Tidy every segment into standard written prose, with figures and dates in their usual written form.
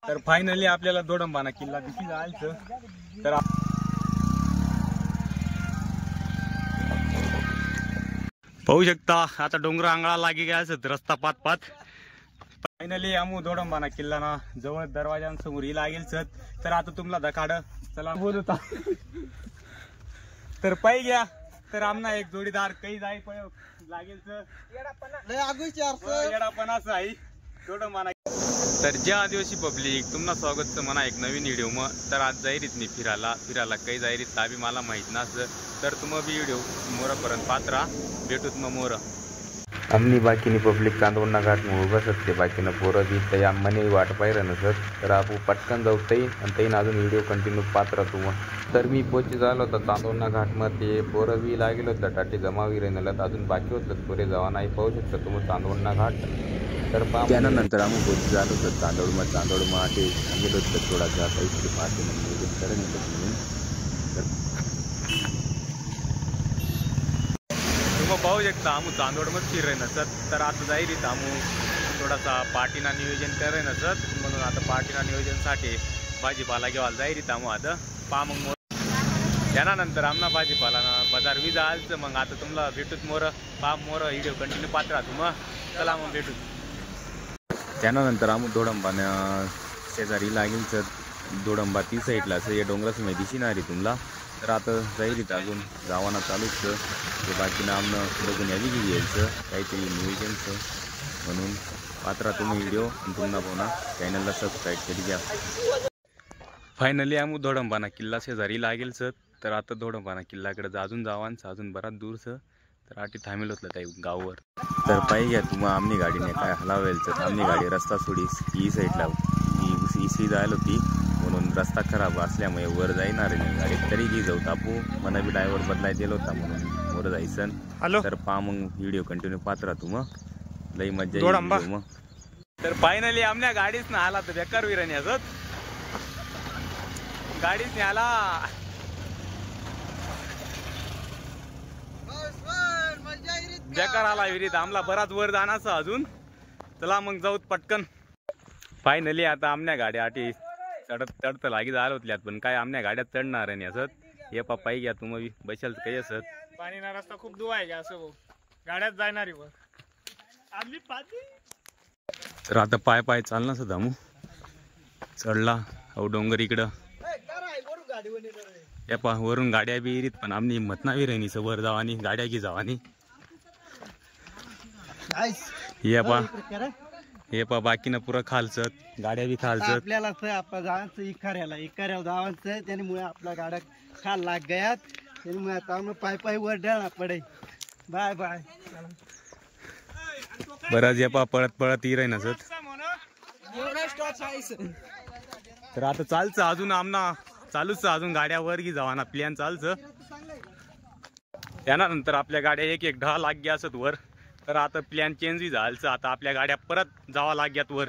तर फायनली आपल्याला दोडंबाना किल्ला दिसून जायचं. तर पाहू शकता आता डोंगर आंगळा लागी गेला रस्ता पात पात. फायनली आम्ही दोडंबाना किल्ला ना जवळ दरवाजांसमोर लागेल. तर आता तुम्हाला दखाड चला बोलता तर पाहि घ्या. तर आमना एक जोडीदार काही जाय लागेल येडापणाच आहे दोडंबाना. तर जे आदिवासी पब्लिक तुम्हाला स्वागत म्हणा एक नवीन व्हिडिओ मग. तर आज जाईरीत मी फिरायला काही जाईरीत ताबी मला माहित नसतं. तर तुम्ही व्हिडिओ मोरापर्यंत पात्रा भेटूत मग मोर आमनी बाकीनी पब्लिक चांदवडना घाट मग बसत ते बाकीनं पोरं दी तई आम्हाने वाट पाहिलं नसत. तर आपण पटकन जाऊ तई आणि तईन अजून व्हिडिओ कंटिन्यू पात राहतो मग. तर मी पोची झालो होता चांदवडना घाटमध्ये पोरं बी लागेल होतं टाटी जमावी राहिलं अजून बाकी होतं पोरे जावा नाही पाहू शकता तुम्ही चांदवडना घाट. तर त्यानंतर आम्ही पोची झालो होतं चांदवड आटे गेलो होतं थोडासा पैसे पाहते म्हणजे करेन म्हणून. तुम्ही पाहू शकता आम्ही चांदवडमध्ये फिराय नसत. तर आता जाईरीत आम्ही थोडासा पार्टीना नियोजन कराय नसत म्हणून आता पार्टीना नियोजनसाठी भाजीपाला घेवायला जाईरीत आम्ही आता पा मग त्यानंतर आमना भाजीपाला बाजार बी जायचं. मग आता तुम्हाला भेटूत मोर पा मोर व्हिडिओ कंटिन्यू पाहत राहतो मग. चला मग भेटू. त्यानंतर आम्ही दोडंबाना शेजारी लागेल तर दोडंबा ती साईडला असं या डोंगराचं माहिती दिसणार आहे तुम्हाला. तर आता जाईरीत अजून गावाना चालूच ते बाकीनं आमनं बघून यावी यायचं काहीतरी नियोजनचं म्हणून पात्रा तुम्ही व्हिडिओ आणि पुन्हा पोना चॅनलला सबस्क्राईब केली घ्या. फायनली आम्ही दोडंबाना किल्ला शेजारी लागेल सर. तर आता दोडंबाना किल्ल्याकडे अजून जावांचं अजून बराच दूरचं. तर आठी थांबेल होतं त्या गावावर. तर पाहिजे घ्या तुम्हाला आमनी गाडीने काय हलावेल तर आमनी गाडी रस्ता सोडीस ही साईडला इसी जायला होती म्हणून रस्ता खराब असल्यामुळे वर जाईणार नाही गाडी. तरी घे जाऊ तापू मला बी ड्रायव्हर बदलाय दिला होता म्हणून वर जायचं. तर पा मग व्हिडिओ कंटिन्यू पाहत राहतो मग लई मज्जा येईल मग. तर फायनली आमच्या गाडीच ना आला तर बेकार विराणी असत गाडीच आला. बेकार आला विहिरीत आमला बराच वर जाण्याचं अजून. चला मग जाऊत पटकन. फायनली आता आमच्या गाड्या आठी चढत लागी झालं होत्यात पण काय आमच्या गाड्यात चढणार नाही असत. हे पाई घ्या तुम्ही बसाल काही असत पाणीना रस्ता खूप दुवा आहे का असं गाड्यात जाणार आहे. तर आता पाय चालना सुद्धा मग चढला अहो डोंगर इकडं या पा वरून गाड्या बी येरीत पण आमनी हिंमत नाही राहिनी वर जावानी गाड्या घे जावानी. हे पा बाकीनं पुरं खालचत गाड्या बी खालचत. आपल्याला जायचं इकाऱ्याला जावायचं त्यामुळे आपल्या गाड्या खाल लाग गयात. त्यामुळे आता पाय वर डाळा पडे. Bye bye. बरंच या पा पळत ही राही नसत. तर आता चालचं अजून आमना चालूच अजून गाड्या वर घे जावाना प्लॅन चालचं. त्यानंतर आपल्या गाड्या एक ढा लाग गया असत वर. तर आता प्लॅन चेंज झालं. आता आपल्या गाड्या परत जावा लाग्यात वर.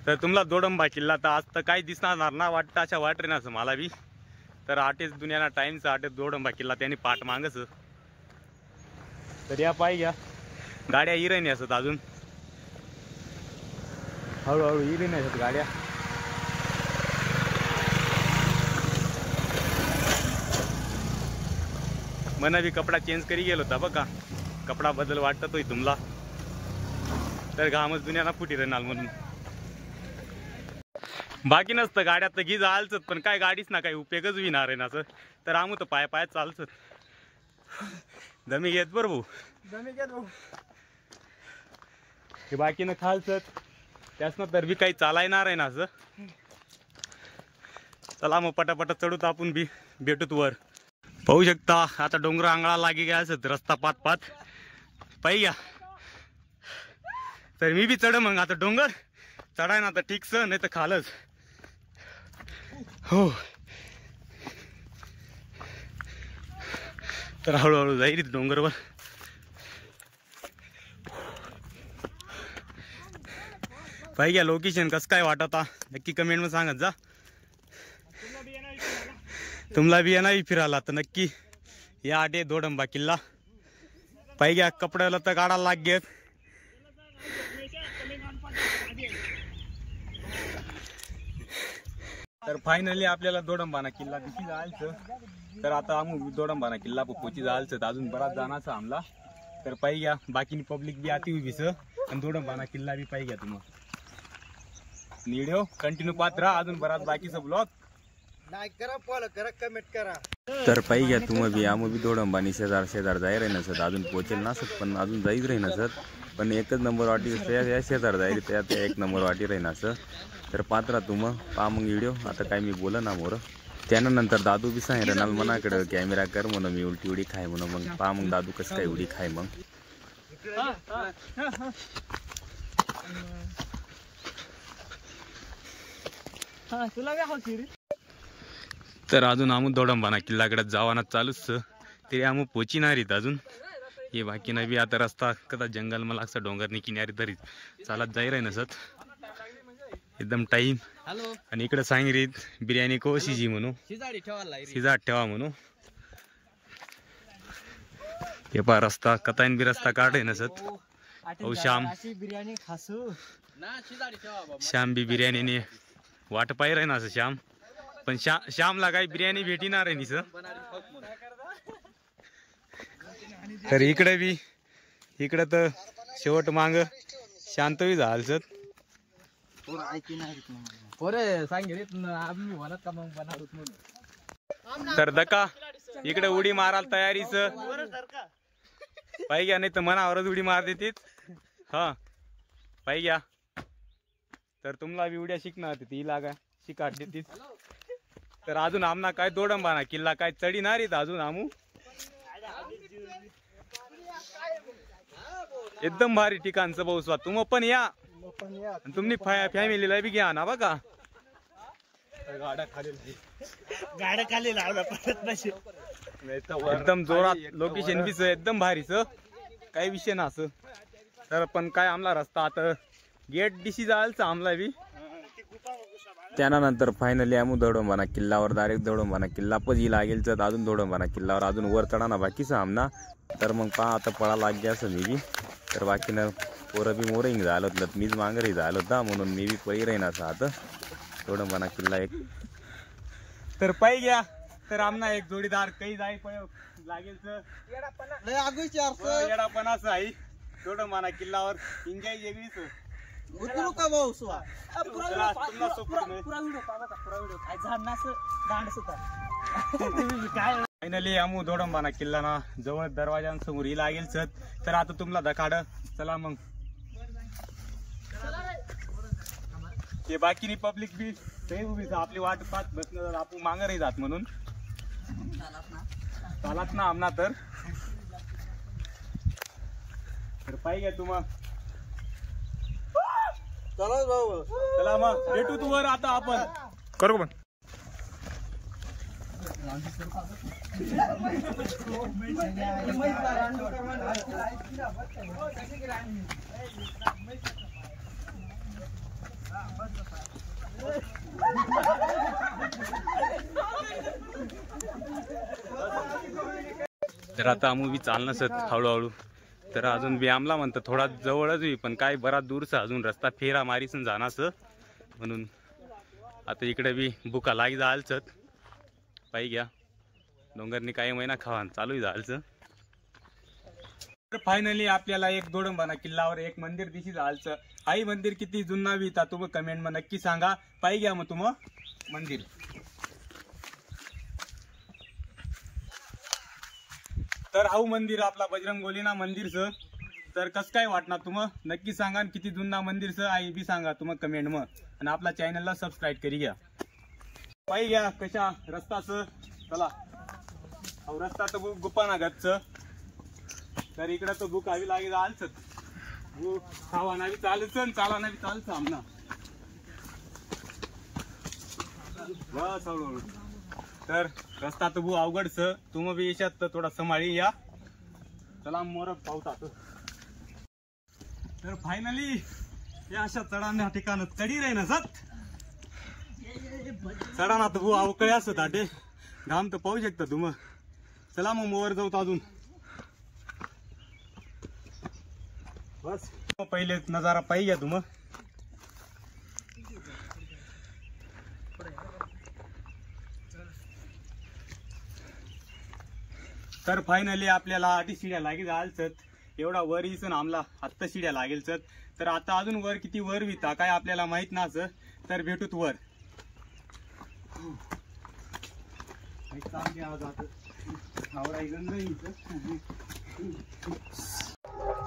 तर तुम्हाला दोडंबा किल्ला तर आज तर काही दिसणार ना वाटतं अशा वाटरे ना असं मला बी. तर आटेच दुनियाला टाइमचं आटेच दोडंबा किल्ला त्यांनी पाठ मागच. तर या पाय घ्या गाड्या हिरे नाही असत अजून हळूहळू हिरे नाही असत गाड्या. मना बी कपडा चेंज करी गेलो होता बघा कपडा बदल वाटतोय तुम्हाला. तर घामच दुनियाला फुटी राहणार म्हणून बाकी नसतं गाड्यात तर घी जायचं पण काय गाडीच ना काही उपयोगच विणार आहे ना असं. तर आम्ही तर पाय चालच दमी घेत बरं भाऊ हे बाकीनं खालच त्यासनं तर बी काही चालायणार आहे ना असं. चला मग पटापट चढूत आपण बी भेटूत वर. पाहू शकता आता डोंगर आंगळा लागी गया रस्ता पात पात पाहि घ्या. तर मी बी चढ मग आता डोंगर चढाय ना तर ठीकच नाही तर खालच हो. तर हळूहळू जाईल डोंगरवर. पाहि घ्या लोकेशन कसं काय वाटत नक्की कमेंट मध्ये सांगत जा. तुम्हाला बी येणार फिरायला तर नक्की या आटे दोडंबा किल्ला. पाहि घ्या कपड्याला तर गाडा लाग घेत तर फायनली आपल्याला दोडंबाना किल्ला दिशी जायचं. तर आता आम्ही दोडंबाना किल्ला पोची जायचं तर अजून बराच जाण्याचा आमला. तर पाहिजे घ्या बाकी पब्लिक बी आती उभीच आणि दोडंबाना किल्ला बी पाहिजे घ्या तुम्ही. व्हिडिओ कंटिन्यू पाहत राहा अजून बराच बाकीचा ब्लॉग. लाईक करा, फॉलो करा, कमेंट करा. तर पाहिजे घ्या तुम्ही बी आम्ही बी दोडंबानी शेजार जाय राही नसत अजून पोचेल नसत पण अजून जाईच राही नसत पण एकच नंबर वाटी या शेजार जाईल त्यात एक नंबर वाटी राही नसं. तर पात्रा तुम्ही पहा मग व्हिडिओ. आता काय मी बोला ना मोर त्यानंतर दादू बी सांग रनाल मनाकडं कॅमेरा कर म्हणून मी उलटी उडी खाय म्हणून. मग पहा मग दादू कसं काय उडी खाय मग. तर अजून आम्ही दोडंबाना किल्लाकडे जावाना चालूच तरी आम्ही पोचिनारीत अजून हे बाकी नाही बी आता रस्ता कदा जंगल मला असं डोंगरनी किनारी तरी चालत जाई राही नसत एकदम टाईम. आणि इकडे सांगिरीत बिर्याणी को शिजी म्हणू शिजाट ठेवा म्हणू. हे पा रस्ता कताईन बी रस्ता काढे नसत. औ श्याम बिर्याणी खासू श्याम बी बिर्याणीने वाट पाय राही ना असं श्याम पण श्यामला काही बिर्याणी भेटणार आहे निस. तर इकडे बी इकडे तर शेवट मांग शांत बी झालच. तर दका इकडे उडी मारायला तयारीच पाहिजे नाही तर मनावरच उडी मार देतीत. हा पाहिजे तर तुम्हाला बी उड्या शिकणार ती लागा शिकाट देतीत. तर अजून आमना काय दोडंबाना किल्ला काय चढीनारीत अजून आमू एकदम भारी ठिकाणचं बहुस्वा. तुम्ही पण या तुम्ही फॅमिलीला बी घ्या ना बघा. गाड्या खाली लावला एकदम जोरात लोकेशन बी एकदम भारीच काही विषय ना असं. तर पण काय आमला रस्ता आता गेट दिशी जायचं आमला बी. त्यानंतर फायनली आम्ही दोडंबाना किल्ल्यावर डायरेक्ट दोडंबाना किल्ला पजी लागेल तर अजून दोडंबाना किल्ल्यावर अजून वर चढाना बाकीच आमना. तर मग पहा आता पळा लाग गया असं मी बी. तर बाकीनं पोरं बी मोरही झालं होतं मीच मांगरही झालं होता म्हणून मी बी पळी राहीन असं आता दोडंबाना किल्ला एक. तर पाहि घ्या तर आमना एक जोडीदार काही जाई लागेल येडापणाचं आहे दोडंबाना किल्ल्यावर एन्जॉय वेगळीच. फायनली आम्ही दोडंबाना किल्ला ना जवळ दरवाजांसमोर ही लागेल सत. तर आता तुम्हाला दखाड चला मग ते बाकीनी पब्लिक बी ते उभीच आपली वाट पाहत बसणं आपण मांगरही जात म्हणून चालत ना आमना. तर पाहिजे तुम्हा चला भाऊ चला मग भेटू तू वर आता आपण करू पण. तर आता आम्ही बी चालणं सत हळूहळू. तर अजून बी आमला म्हणतं थोडा जवळच होई पण काय बराच दूरचा अजून रस्ता फेरा मारीसन जाणास म्हणून आता इकडे बी बुका लागी जायचं पाहिजे घ्या डोंगरनी काही महिना खावा चालू जायचं. तर फायनली आपल्याला एक दोडंबाना किल्ल्यावर एक मंदिर दिशी जायचं. हाही मंदिर किती जुना बी ता तुम्ही कमेंट मध्ये नक्की सांगा. पाहिजे घ्या मग तुम्ही मंदिर. तर हाऊ मंदिर आपला बजरंगबलीना मंदिरचं. तर कसं काय वाटणार तुम्ही नक्की सांगा. किती जुना मंदिरचं आई बी सांगा तुम्ही कमेंट मग. आणि आपल्या चॅनलला सबस्क्राईब करी घ्या. पाहिजे घ्या कशा रस्ताचं चला रस्ता तर गुप्पाना गच्च. तर इकडं तर बुक हवी लागेल आलच बुक खावाना बी चालच चालाना बी चालच आमना बस हळूहळू. तर रस्ता तर अवघडच तुम्ही बी येशात तर थोडा सांभाळी या. चला मोर पावतात. तर फायनली या अशा चढाण्या ठिकाण चढी राही ना सत चढाना तर अवकळी असत आटे घाम तर पाहू शकता तुम्ही. चला मग मोर जाऊ अजून बस. पहिले नजारा पाहिजे तुम्ही. तर फायनली आपल्याला आधी शिड्या लागेल जायचं एवढा वर इसन आमला आत्ता शिड्या लागेल तर आता अजून वर किती वर विता काय आपल्याला माहित नसं तर भेटूत वर.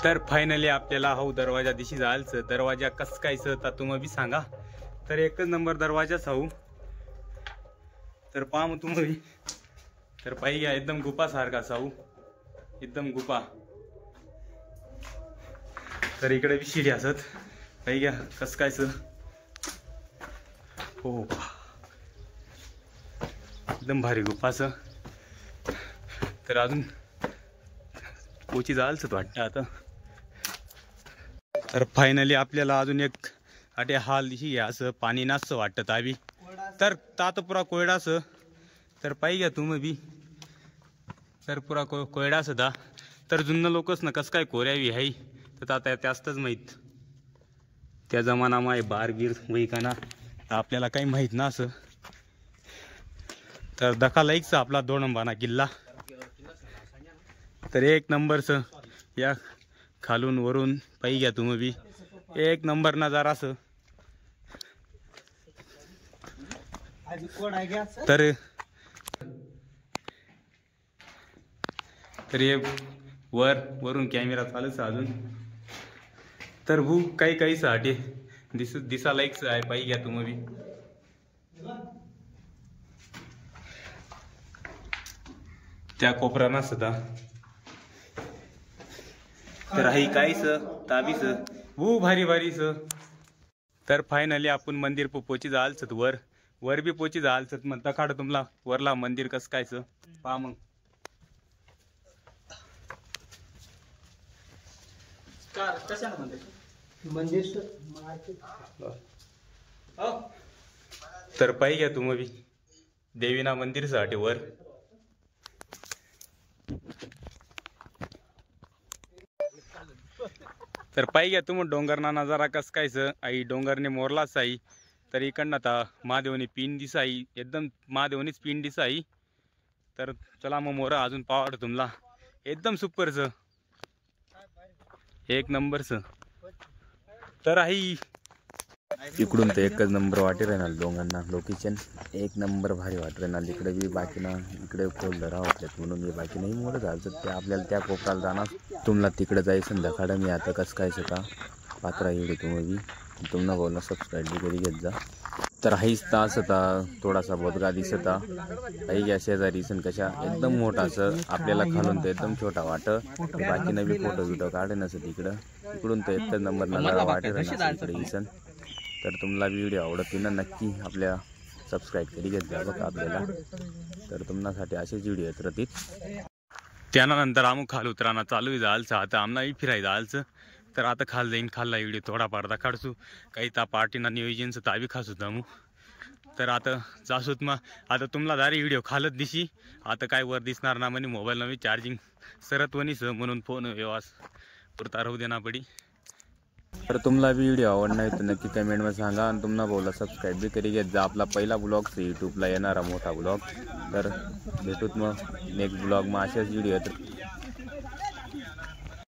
तर फायनली आपल्याला हो दरवाजा दिशी जायचं. दरवाजा कस कायचं तर तुम्ही बी सांगा. तर एकच नंबर दरवाजाच हो. तर पहा मग तुम्ही तर पाहिजे एकदम गुफा सारखा साऊ एकदम गुफा. तर इकडे बी शिडी असत पाहिजे कस कायचं. हो एकदम भारी गुफाचं. तर अजून पोची जायचं वाटतं आता. तर फायनली आपल्याला अजून एक अटे हाल ही असं पाणी नाच वाटत आवी. तर तात पुरा कोयडास. तर पाहिजे तुम्ही बी तर पुरा कोयडास दा. तर जुन्न लोकच ना कसं काय कोऱ्यावी हाय तर आता त्यास्तच माहीत. त्या जमानामाय बारगीर वही का ना आपल्याला काही माहीत ना असं. तर दखालाईकचा आपला 2 नंबरना किल्ला. तर 1 नंबरचं या खालून वरून पाही घ्या तुम्ही बी 1 नंबर नजाराचं. तर हे वरून कॅमेरा चालूच अजून. तर काही काही साठी दिसालायकच आहे पाही घ्या तुम्ही बी. त्या कोपऱ्यानं सुद्धा तर ही काहीच ताबीच भारी भारीच. तर फायनली आपण मंदिर पोची जालच वर बी पोची जालच मग तखाड तुम्हाला वरला मंदिर कस कायच पहा मग. तर पाही घ्या तुम्ही बी देवीना मंदिर साठी वर. तर पाही घ्या तुम्ही डोंगरना नजारा कस कायच आई. डोंगरने मोरलाच आई. तर इकडनं आता महादेवनी पिंड दिसाई एकदम महादेवनीच पिंड दिसाई. तर चला मग मोर अजून पावड तुम्हाला एकदम सुपरच 1 नंबरच. तर आई इकडून तर एकच नंबर वाटे राहणार डोंगरना लोकेशन 1 नंबर भारी वाट राहणार. इकडे बी बाकी ना इकडे फोल्डर राहतात म्हणून मी बाकी नाही मोठं झालं ते आपल्याला त्या कोपराला जाणार. तुम्हाला तिकडे जायचं संध्याकाळ मी आता कसं काय का पात्रा येऊ तुम्ही बी तुम्हाला बोलणं सबस्क्राईब बी करी घेत जा. तर हाईच तास होता थोडासा बोधगा दिसत काही या शेजारी सण कशा एकदम मोठा असं आपल्याला खालून तर एकदम छोटा वाट. बाकी नवी फोटो बिटो काढे नसत इकडं. इकडून तर एकच नंबर नजारा वाटे राहणार इकडे ही सण. तर तुम्हाला व्हिडिओ आवडत ना नक्की आपल्या सबस्क्राईब करी घेत जा बघा आपल्याला. तर तुम्हासाठी असेच व्हिडिओ येत राहतील. त्यानंतर आम्ही खाल उतराना चालू जायचं आता आम्हाला फिरायला जायचं. तर आता खाल जाईन खाल्ला व्हिडिओ थोडा पाडता काढसू काही त्या पार्टीना नियोजनचं ताबी खासू आम्ही. तर आता जासूत मग आता तुम्हाला दारी व्हिडिओ खालत दिशी आता काय वर दिसणार ना म्हणे मोबाईल नवी चार्जिंग सरत वनीस म्हणून फोन व्यवहार पुरता राहू देना पडी. तर तुम्हाला व्हिडिओ आवडणार तर नक्की कमेंटमध्ये सांगा आणि तुम्हाला बोला सबस्क्राईब बी करी घेत जा. आपला पहिला ब्लॉग यूट्यूबला येणारा मोठा ब्लॉग. तर भेटूत मग नेक्स्ट ब्लॉग मग अशाच व्हिडिओ